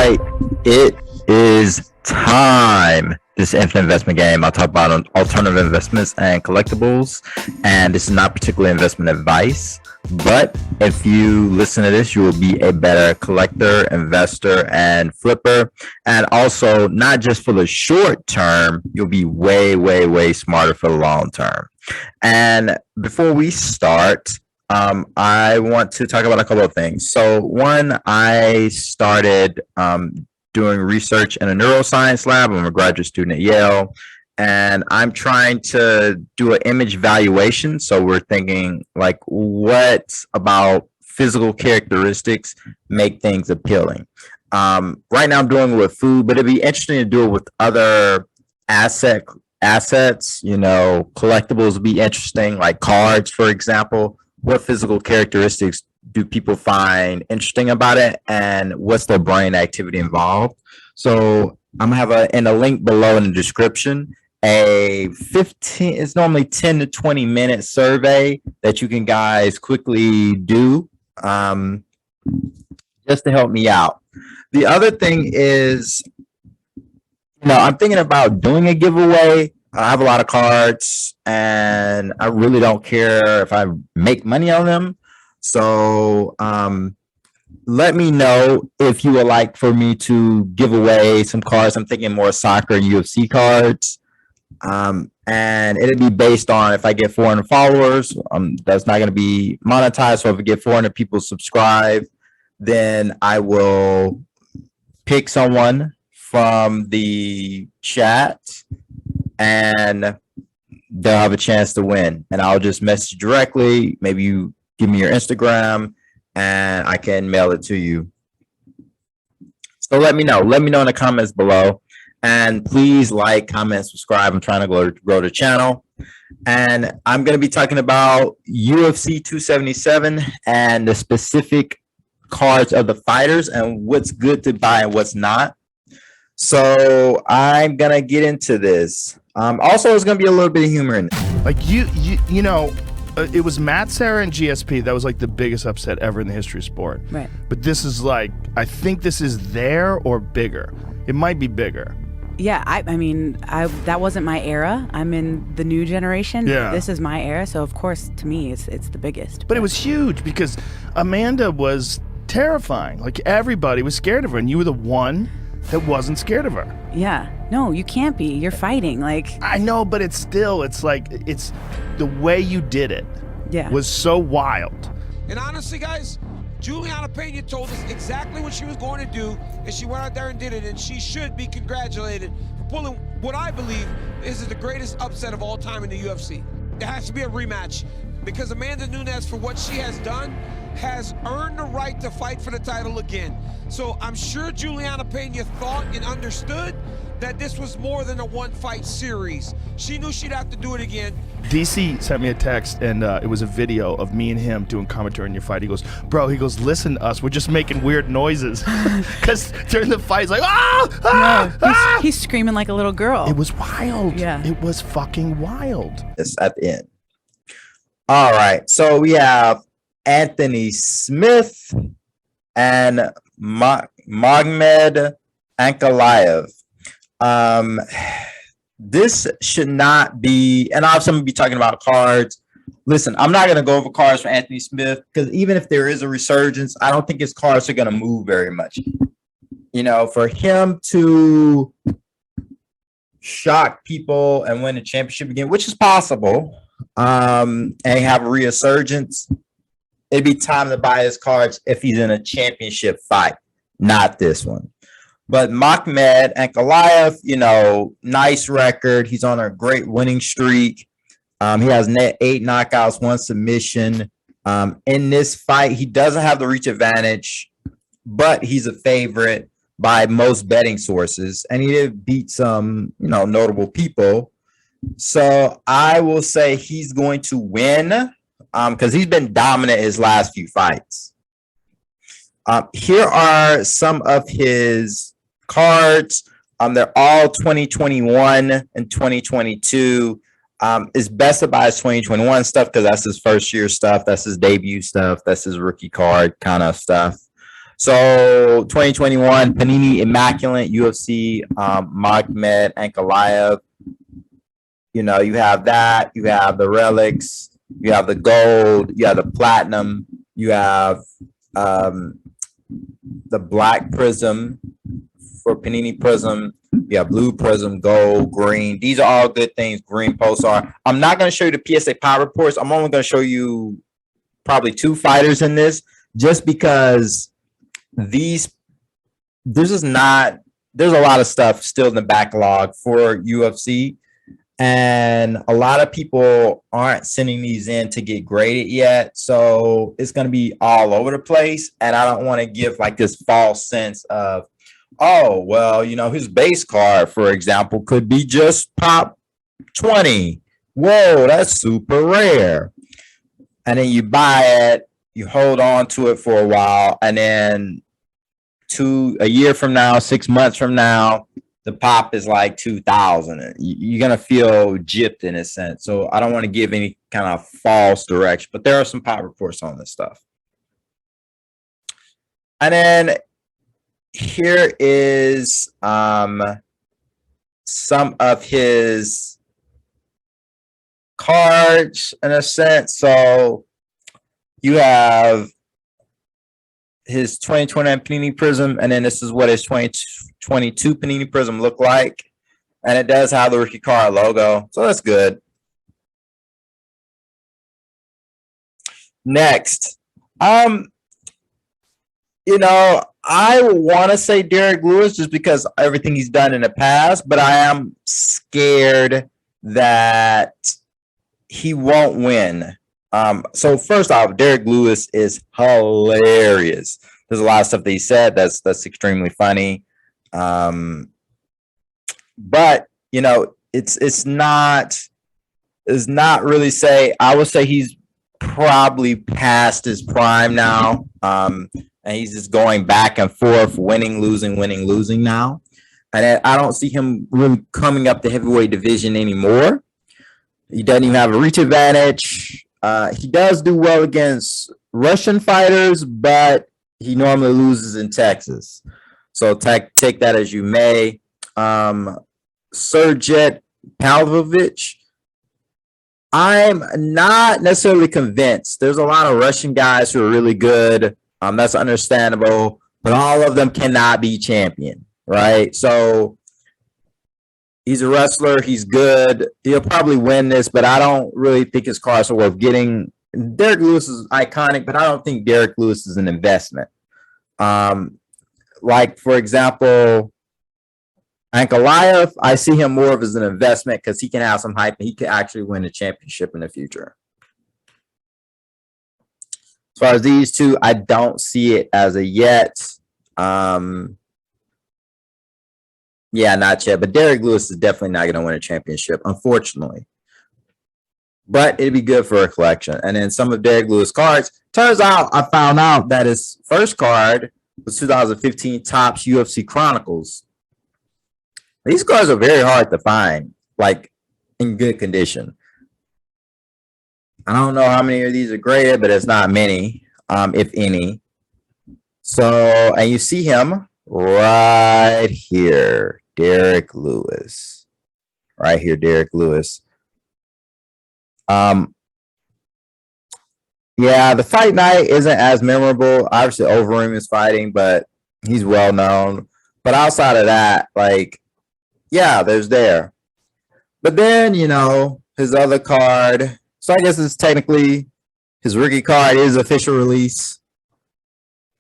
right, it is time. This infinite investment game, I'll talk about alternative investments and collectibles, and this is not particularly investment advice, but if you listen to this, you will be a better collector, investor, and flipper. And also, not just for the short term, you'll be way smarter for the long term. And before we start, I want to talk about a couple of things. So one, I started doing research in a neuroscience lab. I'm a graduate student at Yale, and I'm trying to do an image valuation. So we're thinking like, what about physical characteristics make things appealing? Right now I'm doing it with food, but it'd be interesting to do it with other assets, you know, collectibles would be interesting, like cards, for example. What physical characteristics do people find interesting about it, and what's their brain activity involved? So I'm gonna have in a link below in the description, it's normally 10 to 20 minute survey that you can guys quickly do just to help me out. The other thing is, I'm thinking about doing a giveaway. I have a lot of cards and I really don't care if I make money on them. So let me know if you would like for me to give away some cards. I'm thinking more soccer and UFC cards. And it'll be based on if I get 400 followers, that's not going to be monetized. So if I get 400 people subscribe, then I will pick someone from the chat and they'll have a chance to win. And I'll just message directly. Maybe you give me your Instagram and I can mail it to you. So let me know. Let me know in the comments below. And please like, comment, subscribe. I'm trying to grow the channel. And I'm going to be talking about UFC 277 and the specific cards of the fighters and what's good to buy and what's not. So I'm going to get into this. Also, there's going to be a little bit of humor in it. Like you know, it was Matt Serra and GSP. That was like the biggest upset ever in the history of sport. Right. But this is like, I think this is there or bigger. It might be bigger. Yeah, I mean, that wasn't my era. I'm in the new generation. Yeah. This is my era, so of course, to me, it's the biggest. But it was huge because Amanda was terrifying. Like everybody was scared of her, and you were the one that wasn't scared of her. Yeah. No, you can't be. You're fighting. Like, I know, but it's like it's the way you did it. Yeah. Was so wild. And honestly, guys, Juliana Pena told us exactly what she was going to do, and she went out there and did it, and she should be congratulated for pulling what I believe is the greatest upset of all time in the UFC. There has to be a rematch because Amanda Nunes, for what she has done, has earned the right to fight for the title again. So I'm sure Juliana Pena thought and understood that this was more than a one-fight series. She knew she'd have to do it again. DC sent me a text, and it was a video of me and him doing commentary on your fight. He goes, bro, listen to us. We're just making weird noises. Because during the fight, he's like, he's screaming like a little girl. It was wild. Yeah. It was fucking wild. It's at the end. All right. So we have Anthony Smith and Magomed Ankalaev. This should not be, and obviously I'm gonna be talking about cards. Listen, I'm not gonna go over cards for Anthony Smith because even if there is a resurgence, I don't think his cards are gonna move very much. You know, for him to shock people and win the championship again, which is possible, and have a resurgence, it'd be time to buy his cards if he's in a championship fight, not this one. But Magomed Ankalaev, nice record. He's on a great winning streak. He has 8 knockouts, 1 submission. In this fight, he doesn't have the reach advantage, but he's a favorite by most betting sources. And he did beat some, notable people. So I will say he's going to win because he's been dominant his last few fights. Here are some of his cards. They're all 2021 and 2022. It's best to buy his 2021 stuff because that's his first year stuff. That's his debut stuff. That's his rookie card kind of stuff. So 2021 Panini Immaculate UFC Magomed Ankalaev. You know, you have that. You have the relics. You have the gold. You have the platinum. You have the black prism for Panini Prism. You have blue prism, gold, green. These are all good things. Green pulsar. I'm not going to show you the PSA power reports. I'm only going to show you probably 2 fighters in this, just because there's a lot of stuff still in the backlog for UFC. And a lot of people aren't sending these in to get graded yet. So it's going to be all over the place. And I don't want to give like this false sense of, oh, well, you know, his base card, for example, could be just pop 20. Whoa, that's super rare. And then you buy it, you hold on to it for a while, and then a year from now, 6 months from now, the pop is like 2,000. You're going to feel gypped in a sense. So I don't want to give any kind of false direction, but there are some pop reports on this stuff. And then here is some of his cards in a sense. So you have his 2020 Panini Prism, and then this is what his 2022 Panini Prism look like. And it does have the rookie card logo, so that's good. Next, you know, I want to say Derrick Lewis just because everything he's done in the past, but I am scared that he won't win. So first off, Derrick Lewis is hilarious. There's a lot of stuff that he said that's extremely funny. But you know, it's not really say. I would say he's probably past his prime now. And he's just going back and forth, winning, losing now. And I don't see him really coming up the heavyweight division anymore. He doesn't even have a reach advantage. He does do well against Russian fighters, but he normally loses in Texas. So take that as you may. Sergey Pavlovich, I'm not necessarily convinced. There's a lot of Russian guys who are really good. That's understandable, but all of them cannot be champion, right? So he's a wrestler. He's good. He'll probably win this, but I don't really think his cards are worth getting. Derrick Lewis is iconic, but I don't think Derrick Lewis is an investment. Like, for example, Ankalaev, I see him more of as an investment because he can have some hype and he could actually win a championship in the future. As far as these two, I don't see it as a yet. Yeah, not yet. But Derrick Lewis is definitely not going to win a championship, unfortunately. But it'd be good for a collection. And then some of Derrick Lewis cards. Turns out I found out that his first card was 2015 Topps UFC Chronicles. These cards are very hard to find, like in good condition. I don't know how many of these are graded, but it's not many, if any. So, and you see him right here, Derrick Lewis. Right here, Derrick Lewis. Yeah, the fight night isn't as memorable. Obviously, Overeem is fighting, but he's well known. But outside of that, like, yeah, there's there. But then, you know, his other card. So I guess it's technically his rookie card is official release.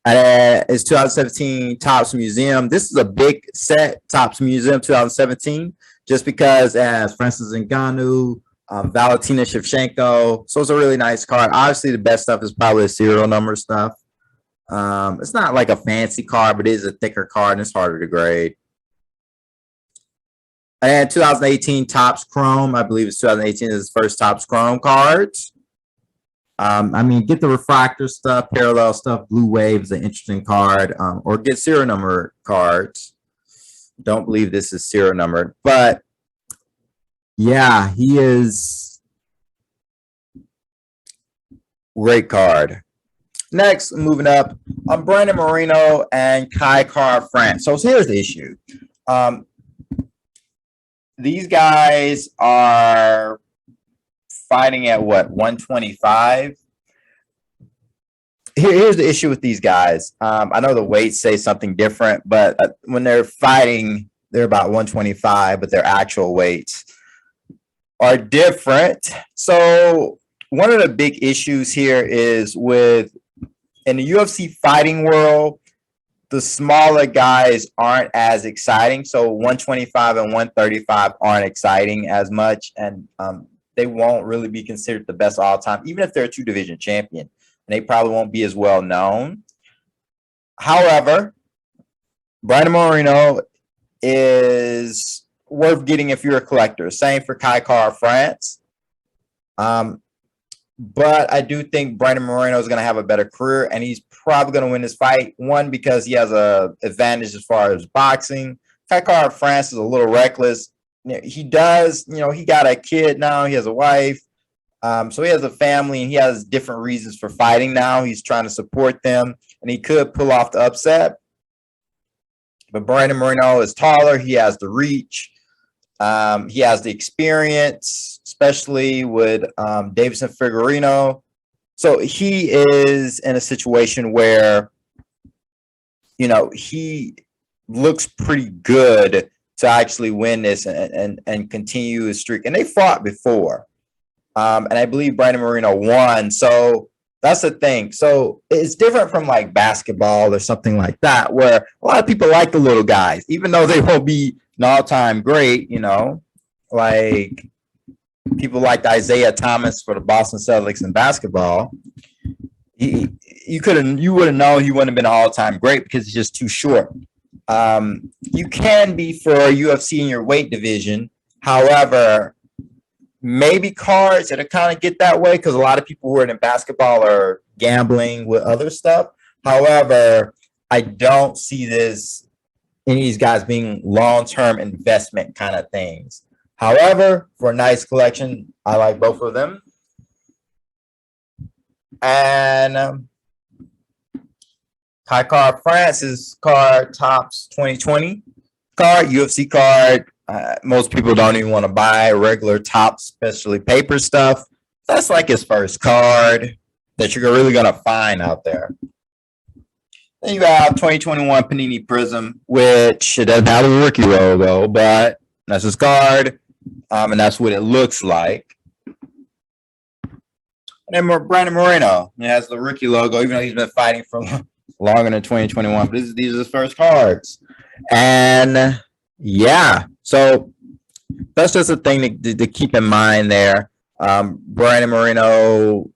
And it's 2017 Topps Museum. This is a big set, Topps Museum 2017, just because it has Francis Ngannou, Valentina Shevchenko. So it's a really nice card. Obviously, the best stuff is probably the serial number stuff. It's not like a fancy card, but it is a thicker card and it's harder to grade. And 2018 Topps Chrome, I believe it's 2018 is his first Topps Chrome cards. I mean, get the refractor stuff, parallel stuff. Blue Wave is an interesting card, or get serial number cards. Don't believe this is serial numbered, but yeah, he is great card. Next, moving up, Brandon Moreno and KaraFrance. So here's the issue. These guys are fighting at what, 125? Here's the issue with these guys. I know the weights say something different, but when they're fighting, they're about 125, but their actual weights are different. So one of the big issues here is in the UFC fighting world, the smaller guys aren't as exciting. So 125 and 135 aren't exciting as much, and they won't really be considered the best all time, even if they're a 2-division champion. And they probably won't be as well known. However, Brandon Moreno is worth getting if you're a collector. Same for KaraFrance. But I do think Brandon Moreno is going to have a better career, and he's probably going to win this fight. One, because he has an advantage as far as boxing. KaraFrance is a little reckless. He does, he got a kid now. He has a wife. So he has a family, and he has different reasons for fighting now. He's trying to support them, and he could pull off the upset. But Brandon Moreno is taller. He has the reach. He has the experience, especially with Davison Figueiredo. So he is in a situation where, he looks pretty good to actually win this and continue his streak. And they fought before. And I believe Brandon Moreno won. So that's the thing. So it's different from like basketball or something like that, where a lot of people like the little guys, even though they won't be an all-time great, like people like Isaiah Thomas for the Boston Celtics in basketball. You wouldn't know he wouldn't have been an all-time great because he's just too short. You can be for UFC in your weight division. However, maybe cards that'll kind of get that way, because a lot of people who are in basketball are gambling with other stuff. However, I don't see any of these guys being long-term investment kind of things. However, for a nice collection, I like both of them. And KaraFrance's card tops 2020 card, UFC card. Most people don't even want to buy regular Topps, especially paper stuff. That's like his first card that you're really going to find out there. Then you have 2021 Panini Prism, which it doesn't have a rookie logo, but that's his card, and that's what it looks like. And then Brandon Moreno, it has the rookie logo, even though he's been fighting for longer than 2021. But these are his first cards. And yeah, so that's just a thing to keep in mind there. Brandon Moreno,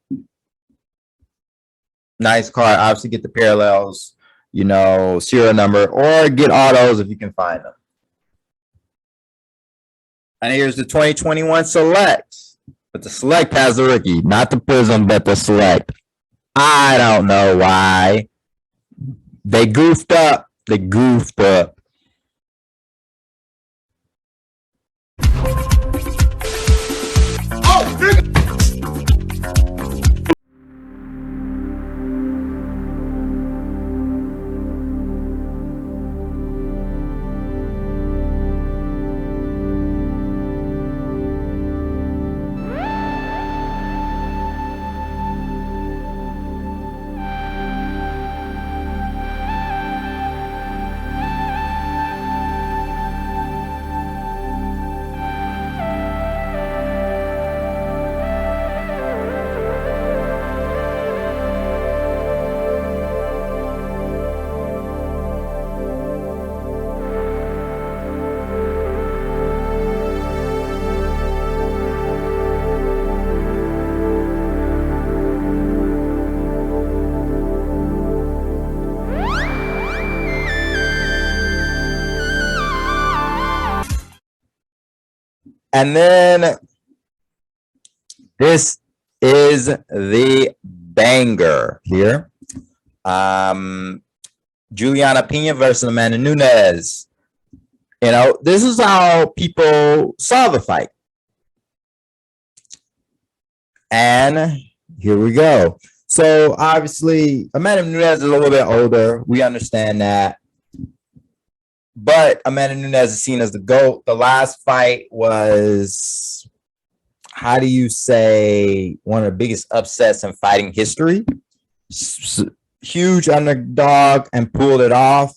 nice card. Obviously, get the parallels, serial number, or get autos if you can find them. And here's the 2021 Select. But the Select has the rookie, not the Prism, but the Select. I don't know why. They goofed up. And then this is the banger here. Juliana Pena versus Amanda Nunes. This is how people saw the fight. And here we go. So obviously, Amanda Nunes is a little bit older. We understand that. But Amanda Nunes is seen as the GOAT. The last fight was, how do you say, one of the biggest upsets in fighting history. Huge underdog and pulled it off.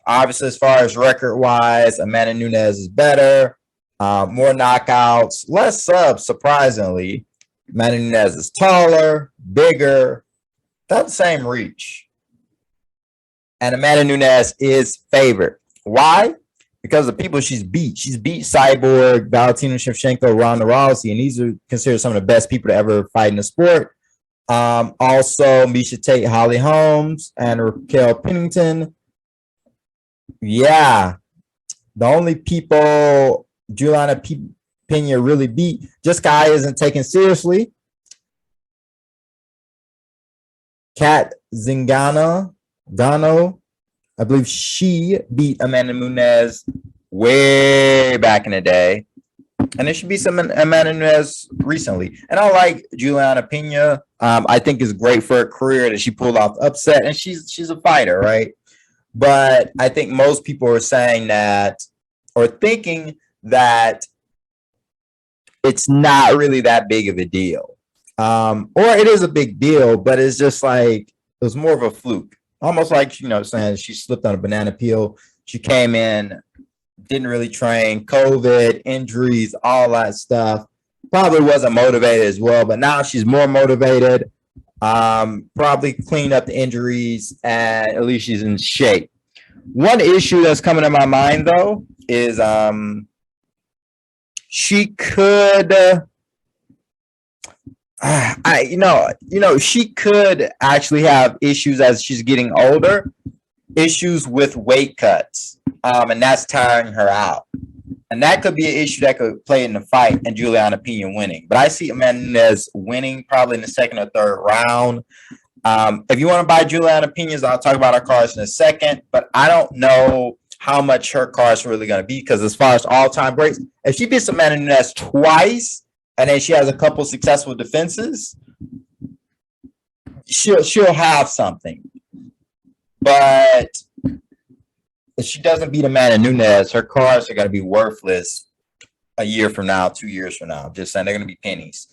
Obviously, as far as record-wise, Amanda Nunes is better. More knockouts, less subs, surprisingly. Amanda Nunes is taller, bigger, got the same reach. And Amanda Nunes is favored. Why? Because of the people she's beat. She's beat Cyborg, Valentina Shevchenko, Ronda Rousey, and these are considered some of the best people to ever fight in the sport. Also, Miesha Tate, Holly Holmes, and Raquel Pennington. Yeah, the only people Juliana Pena really beat, just guy isn't taken seriously. Kat Zingano, I believe she beat Amanda Nunes way back in the day. And there should be some Amanda Nunes recently. And I like Juliana Pena. I think it's great for her career that she pulled off the upset. And she's a fighter, right? But I think most people are saying that, or thinking that it's not really that big of a deal. Or it is a big deal, but it's just like, it was more of a fluke. Almost like, you know, saying she slipped on a banana peel. She came in, didn't really train, COVID, injuries, all that stuff. Probably wasn't motivated as well, but now she's more motivated. Probably cleaned up the injuries, and at least she's in shape. One issue that's coming to my mind, though, is she could she could actually have issues as she's getting older, issues with weight cuts, and that's tiring her out. And that could be an issue that could play in the fight and Juliana Pena winning. But I see Amanda Nunes winning probably in the second or third round. If you want to buy Juliana Pena's, I'll talk about her cards in a second. But I don't know how much her cards are really going to be, because as far as all-time greats, if she beats Amanda Nunes twice and then she has a couple successful defenses, she'll have something. But if she doesn't beat Amanda Nunes, her cards are going to be worthless a year from now, 2 years from now. I'm just saying, they're going to be pennies.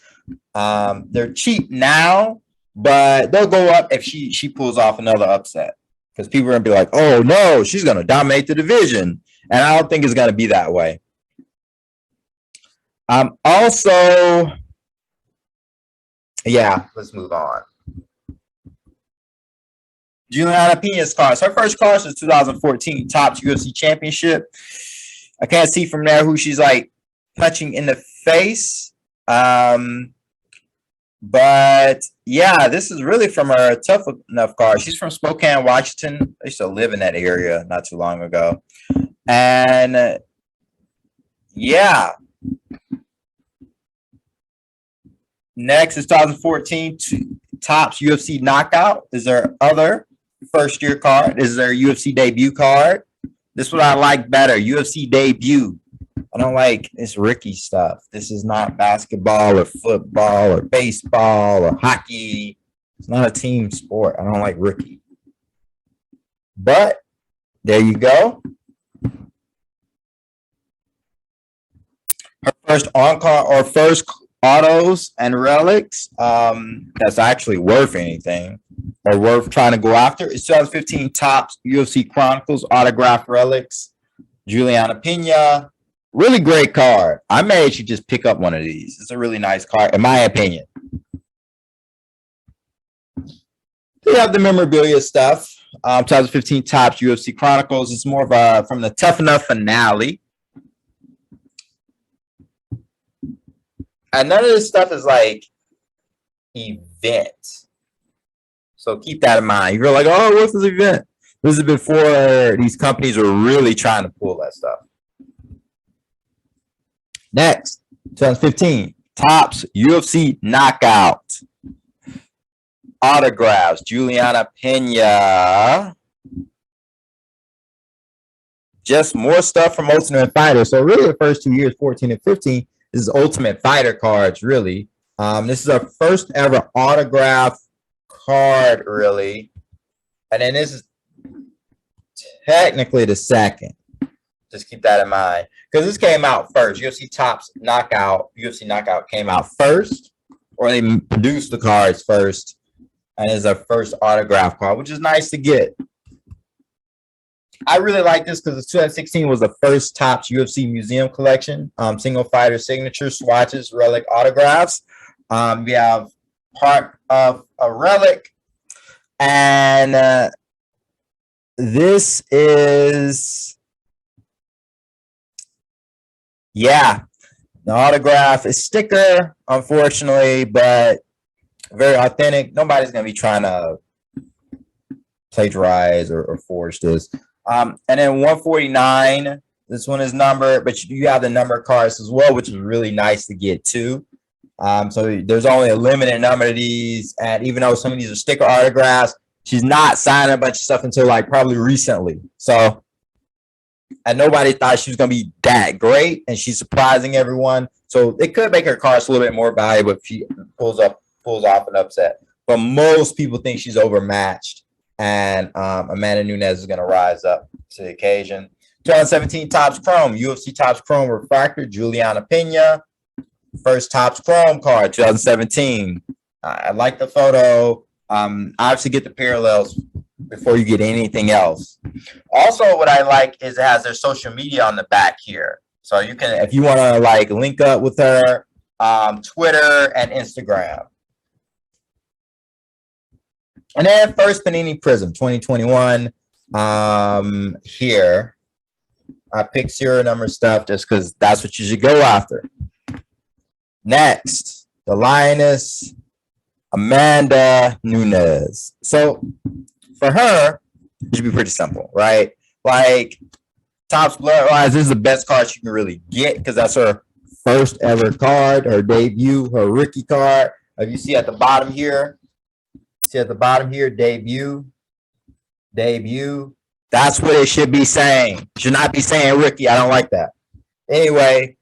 They're cheap now, but they'll go up if she pulls off another upset, because people are going to be like, oh, no, she's going to dominate the division. And I don't think it's going to be that way. Also, yeah, let's move on. Juliana Pena's cards. Her first cards was 2014 Topps UFC Championship. I can't see from there who she's like punching in the face. But yeah, this is really from her tough enough card. She's from Spokane, Washington. I used to live in that area not too long ago. And yeah. Next is 2014 Topps UFC Knockout. Is there other first year card? This is their UFC debut card. This is what I like better. UFC debut. I don't like this Ricky stuff. This is not basketball or football or baseball or hockey. It's not a team sport. I don't like Ricky. But there you go. Her first on card or first autos and relics that's actually worth anything or worth trying to go after. It's 2015 Topps UFC Chronicles autograph relics. Juliana Pena, really great card. I may actually just pick up one of these. It's a really nice card, in my opinion. They have the memorabilia stuff. 2015 Topps UFC Chronicles. It's more of a from the Tough Enough finale. And none of this stuff is like event. So keep that in mind. You're like, oh, what's this event? This is before these companies were really trying to pull that stuff. Next, 2015, Topps UFC Knockout. Autographs, Juliana Pena. Just more stuff from Ultimate Fighter. So really the first 2 years, 14 and 15, this is Ultimate Fighter cards, really. This is our first ever autograph card, really. And then this is technically the second. Just keep that in mind. Because this came out first. UFC Knockout came out first. Or they produced the cards first. And it's a first autograph card, which is nice to get. I really like this because the 2016 was the first Topps UFC Museum collection. Single fighter signature, swatches, relic, autographs. We have part of a relic. And this is, yeah, the autograph is sticker, unfortunately, but very authentic. Nobody's going to be trying to plagiarize or forge this. And then 149, this one is numbered, but you have the number cards as well, which is really nice to get too. So there's only a limited number of these. And even though some of these are sticker autographs, she's not signing a bunch of stuff until like probably recently. So, and nobody thought she was going to be that great, and she's surprising everyone. So it could make her cards a little bit more valuable if she pulls off an upset. But most people think she's overmatched, and Amanda Nunes is going to rise up to the occasion. 2017 Topps Chrome, UFC Topps Chrome Refractor, Juliana Pena. First Topps Chrome card, 2017. I like the photo. Obviously get the parallels before you get anything else. Also, what I like is it has their social media on the back here. So you can, if you want to like link up with her, Twitter and Instagram. And then first Panini Prism 2021. Here, I picked serial number stuff just because that's what you should go after. Next, the Lioness, Amanda Nunes. So for her, it should be pretty simple, right? Like Topps Bloodlines, this is the best card she can really get because that's her first ever card, her debut, her rookie card. If you see at the bottom here, debut. That's what it should be saying. It should not be saying rookie. I don't like that. Anyway,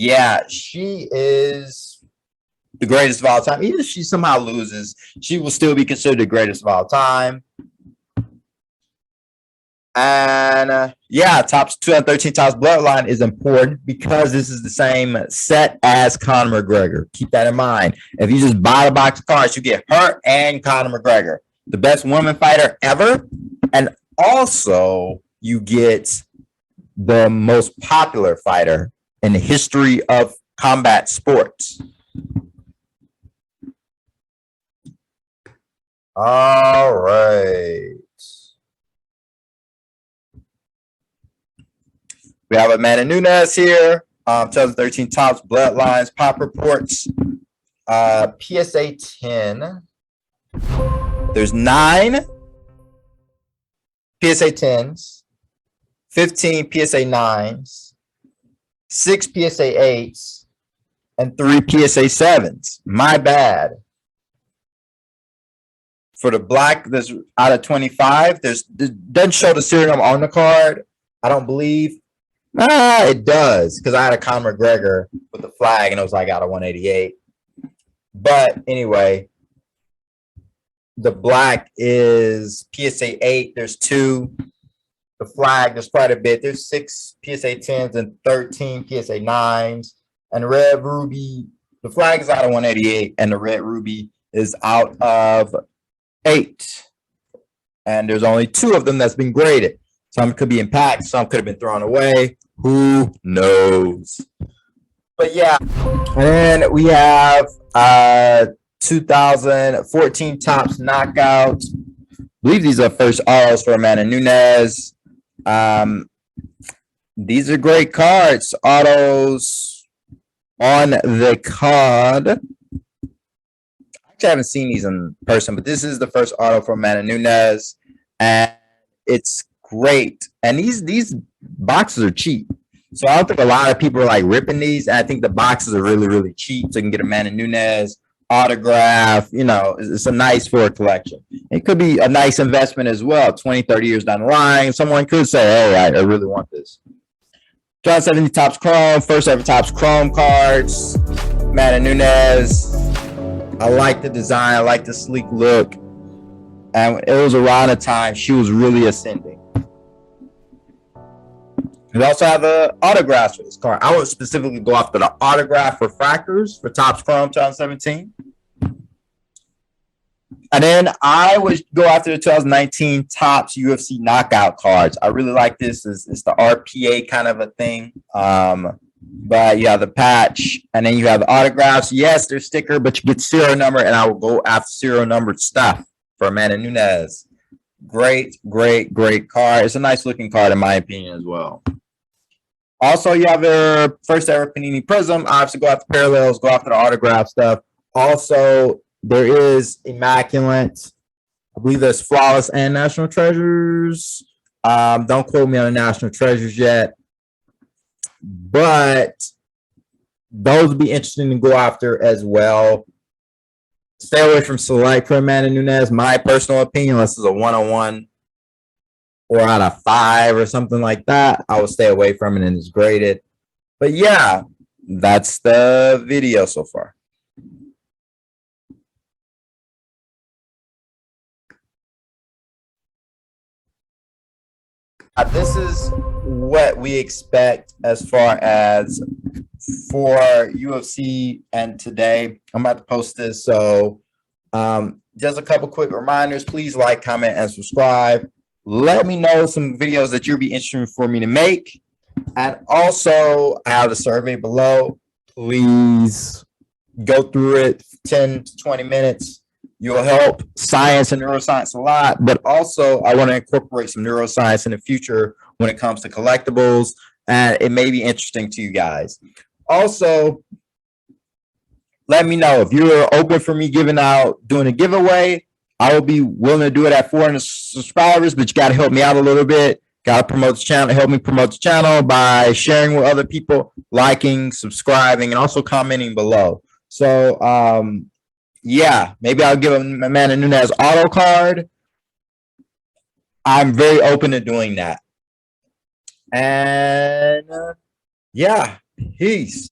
yeah, she is the greatest of all time. Even if she somehow loses, she will still be considered the greatest of all time. And yeah, Topps 2013 Topps Bloodline is important because this is the same set as Conor McGregor. Keep that in mind. If you just buy a box of cards, you get her and Conor McGregor, the best woman fighter ever. And also you get the most popular fighter in the history of combat sports. All right. We have Amanda Nunes here. 2013 Topps Bloodlines Pop Reports. PSA 10. There's 9 PSA 10s, 15 PSA 9s, 6 PSA 8s, and 3 PSA 7s. My bad. For the black, there's out of 25. It doesn't show the serial number on the card, I don't believe. It does, because I had a Conor McGregor with the flag, and it was like out of 188. But anyway, the black is PSA 8. There's 2. The flag, there's quite a bit. There's 6 PSA 10s and 13 PSA 9s. And red ruby, the flag is out of 188, and the red ruby is out of 8. And there's only 2 of them that's been graded. Some could be in packs, some could have been thrown away. Who knows? But yeah, and we have 2014 Topps Knockout. I believe these are first autos for Amanda Nunes. These are great cards. Autos on the card. Actually, I haven't seen these in person, but this is the first auto for Amanda Nunes, and it's great. And these boxes are cheap, so I don't think a lot of people are like ripping these. And I think the boxes are really, really cheap, so you can get Amanda Nunes autograph. You know, it's a nice for a collection. It could be a nice investment as well. 20, 30 years down the line, someone could say, hey, I really want this. 2017 Topps Chrome, first ever Topps Chrome cards. Amanda Nunes. I like the design. I like the sleek look. And it was around the time she was really ascending. We also have the autographs for this card. I would specifically go after the autograph refractors for Topps Chrome 2017. And then I would go after the 2019 Topps UFC knockout cards. I really like this. It's the RPA kind of a thing. But you have the patch, and then you have the autographs. Yes, there's sticker, but you get serial number, and I will go after serial numbered stuff for Amanda Nunes. Great card. It's a nice looking card in my opinion as well. Also, you have their first ever Panini Prism. Obviously, go after parallels, go after the autograph stuff. Also, there is Immaculate. I believe there's Flawless and National Treasures. Don't quote me on the National Treasures yet. But those would be interesting to go after as well. Stay away from Select for Amanda Nunes. My personal opinion, unless it's a 1-on-1 or out of 5 or something like that, I would stay away from it and it's graded. But yeah, that's the video so far. This is what we expect as far as for UFC and today. I'm about to post this, so just a couple quick reminders. Please like, comment, and subscribe. Let me know some videos that you'll be interested for me to make. And also, I have the survey below. Please go through it 10 to 20 minutes. You'll help science and neuroscience a lot, but also I want to incorporate some neuroscience in the future when it comes to collectibles, and it may be interesting to you guys. Also, let me know if you're open for me doing a giveaway. I will be willing to do it at 400 subscribers, but you got to help me out a little bit. Got to promote the channel, help me promote the channel by sharing with other people, liking, subscribing, and also commenting below. So, yeah, maybe I'll give Amanda Nunes auto card. I'm very open to doing that. And yeah, peace.